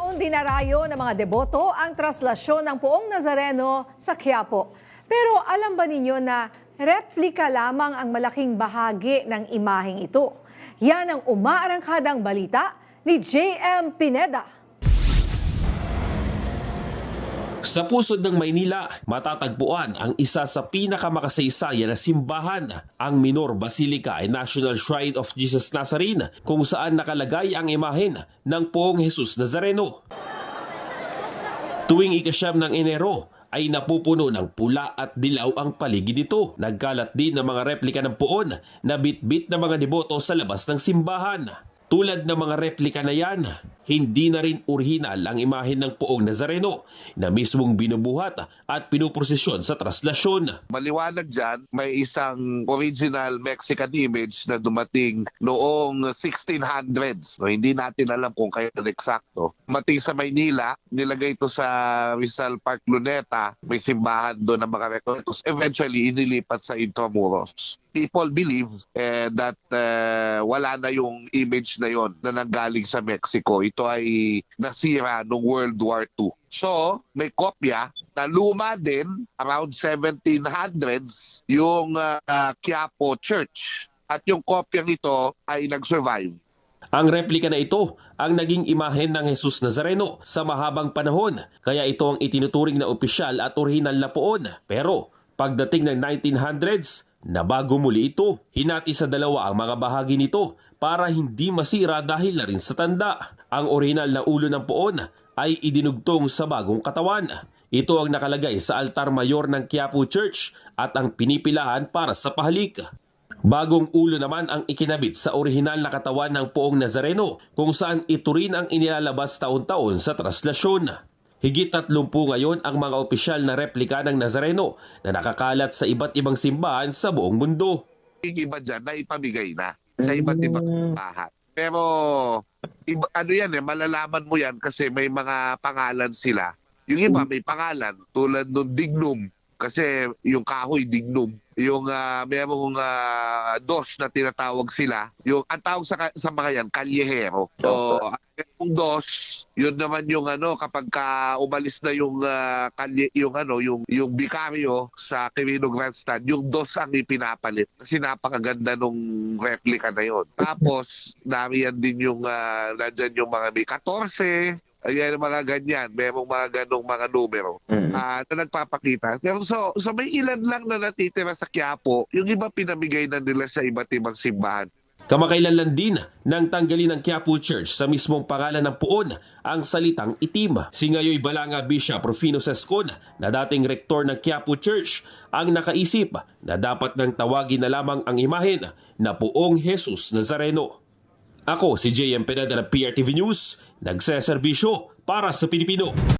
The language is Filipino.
taon dinarayo ng mga deboto ang traslasyon ng Poong Nazareno sa Quiapo. Pero alam ba ninyo na replika lamang ang malaking bahagi ng imaheng ito? Yan ang umaarangkadang balita ni J.M. Pineda. Sa pusod ng Maynila, matatagpuan ang isa sa pinakamakasaysayan na simbahan, ang Minor Basilica and National Shrine of Jesus Nazarene, kung saan nakalagay ang imahen ng Poong Jesus Nazareno. Tuwing ika-9 ng Enero ay napupuno ng pula at dilaw ang paligid nito. Nagkalat din ng mga replika ng poon na bitbit ng mga deboto sa labas ng simbahan. Tulad ng mga replika na yan, hindi na rin orihinal ang imahen ng Poong Nazareno na mismong binubuhat at pinuprosesyon sa traslasyon. Maliwanag dyan, may isang original Mexican image na dumating noong 1600s. No, hindi natin alam kung kailan eksakto. Dumating sa Maynila, nilagay ito sa Rizal Park, Luneta. May simbahan doon ng mga records. Eventually, inilipat sa Intramuros. People believe that wala na yung image na yon na nanggaling sa Mexico. Ito ay nasira noong World War II. So, may kopya na luma din, around 1700s, yung Quiapo Church. At yung kopyang ito ay nag-survive. Ang replika na ito ang naging imahen ng Jesus Nazareno sa mahabang panahon, kaya ito ang itinuturing na opisyal at orihinal na poon. Pero pagdating ng 1900s, nabago muli ito. Hinati sa dalawa ang mga bahagi nito para hindi masira dahil na rin sa tanda. Ang orihinal na ulo ng poon ay idinugtong sa bagong katawan. Ito ang nakalagay sa altar mayor ng Quiapo Church at ang pinipilahan para sa pahalik. Bagong ulo naman ang ikinabit sa orihinal na katawan ng Poong Nazareno, kung saan ito rin ang inilalabas taon-taon sa traslasyon. Higit 30 ngayon ang mga opisyal na replika ng Nazareno na nakakalat sa iba't ibang simbahan sa buong mundo. Yung iba dyan na ipamigay na sa iba't ibang simbahan. Pero ano yan malalaman mo yan kasi may mga pangalan sila. Yung iba may pangalan tulad ng Dignum kasi yung kahoy Dignum. Yung merong dos na tinatawag sila. Yung ang tawag sa mga yan, Callejero. So, yung dos, yun naman yung kapag umalis na yung yung bikaryo sa Quirino Grandstand, yung dos ang ipinapalit. Kasi napakaganda nung replica na yon. Tapos, nariyan din yung nandyan yung mga may 14. Ayan, mga ganyan. Merong mga ganong mga numero na nagpapakita. Pero so may ilan lang na natitira sa Quiapo. Yung iba pinamigay na nila sa iba't ibang simbahan. Kamakailan lang din nang tanggalin ng Quiapo Church sa mismong pangalan ng poon ang salitang itim. Si ngayoy Balanga Bishop Rufino Sescon na dating rektor ng Quiapo Church ang nakaisip na dapat nang tawagin na lamang ang imahen na Poong Jesus Nazareno. Ako si J.M. Pineda ng PRTV News, nagseserbisyo para sa Pilipino.